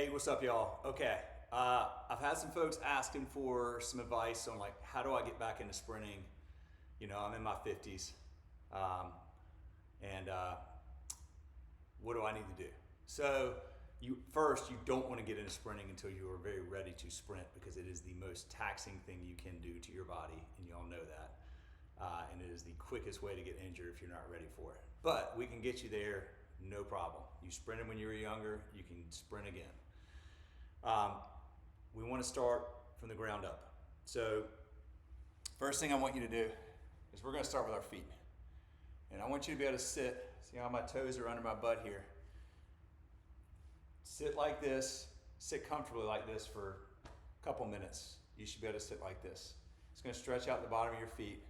Hey, what's up, y'all? Okay, I've had some folks asking for some advice on like how do I get back into sprinting. You know, I'm in my 50s, um, and what do I need to do? So, you don't want to get into sprinting until you are very ready to sprint because it is the most taxing thing you can do to your body, and you all know that. And it is the quickest way to get injured if you're not ready for it. But we can get you there, no problem. You sprinted when you were younger, you can sprint again. We want to start from the ground up. So, first thing I want you to do is we're going to start with our feet. And I want you to be able to sit. See how my toes are under my butt here. Sit like this, sit comfortably like this for a couple minutes. You should be able to sit like this. It's going to stretch out the bottom of your feet.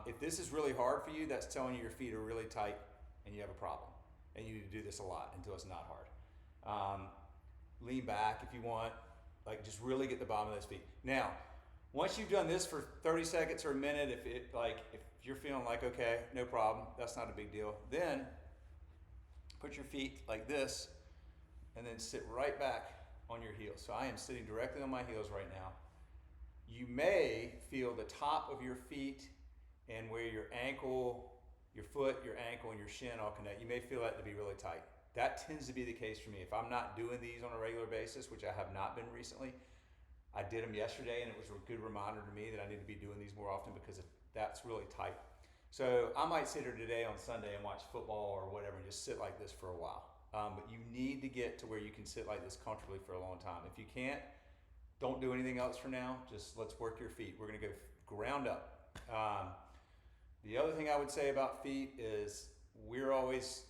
If this is really hard for you, that's telling you your feet are really tight and you have a problem. And you need to do this a lot until it's not hard. Lean back if you want. Like, just really get the bottom of those feet. Now, once you've done this for 30 seconds or a minute, if you're feeling like, okay, no problem, that's not a big deal, then put your feet like this and then sit right back on your heels. So I am sitting directly on my heels right now. You may feel the top of your feet and where your ankle, your foot, your ankle, and your shin all connect. You may feel that to be really tight. That tends to be the case for me. If I'm not doing these on a regular basis, which I have not been recently, I did them yesterday and it was a good reminder to me that I need to be doing these more often because that's really tight. So I might sit here today on Sunday and watch football or whatever and just sit like this for a while. But you need to get to where you can sit like this comfortably for a long time. If you can't, don't do anything else for now. Just let's work your feet. We're gonna go ground up. The other thing I would say about feet is we're always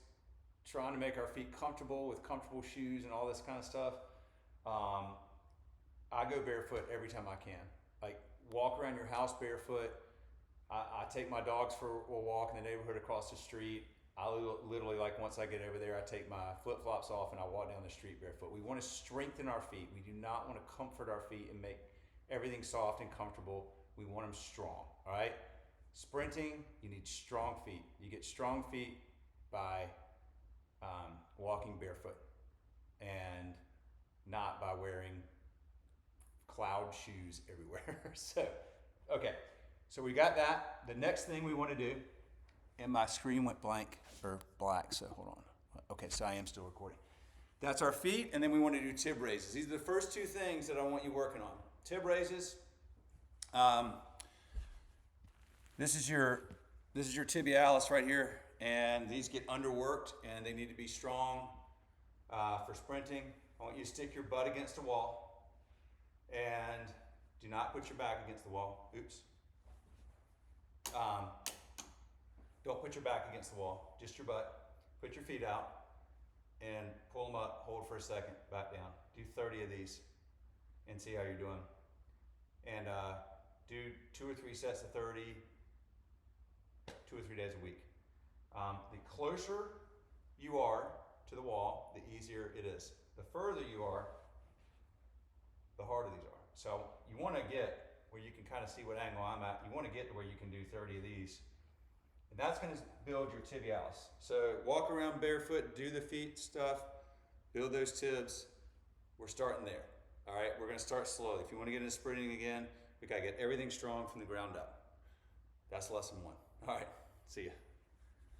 trying to make our feet comfortable with comfortable shoes and all this kind of stuff. I go barefoot every time I can. Like, walk around your house barefoot. I take my dogs for a walk in the neighborhood across the street. I literally, like, once I get over there, I take my flip-flops off and I walk down the street barefoot. We want to strengthen our feet. We do not want to comfort our feet and make everything soft and comfortable. We want them strong, all right? Sprinting, you need strong feet. You get strong feet by walking barefoot and not by wearing cloud shoes everywhere. So we got that. The next thing we want to do, and my screen went blank or black, so hold on. Okay, so I am still recording. That's our feet, and then we want to do tib raises. These are the first two things that I want you working on. Tib raises. This is your tibialis right here, and these get underworked, and they need to be strong for sprinting. I want you to stick your butt against a wall, and do not put your back against the wall. Oops. Don't put your back against the wall, just your butt. Put your feet out and pull them up, hold for a second, back down. Do 30 of these and see how you're doing. And do 2 or 3 sets of 30, 2 or 3 days a week. The closer you are to the wall, the easier it is. The further you are, the harder these are. So you want to get where you can kind of see what angle I'm at. You want to get to where you can do 30 of these. And that's going to build your tibialis. So walk around barefoot, do the feet stuff, build those tibs. We're starting there. All right, we're going to start slowly. If you want to get into sprinting again, we got to get everything strong from the ground up. That's lesson 1. All right, see ya.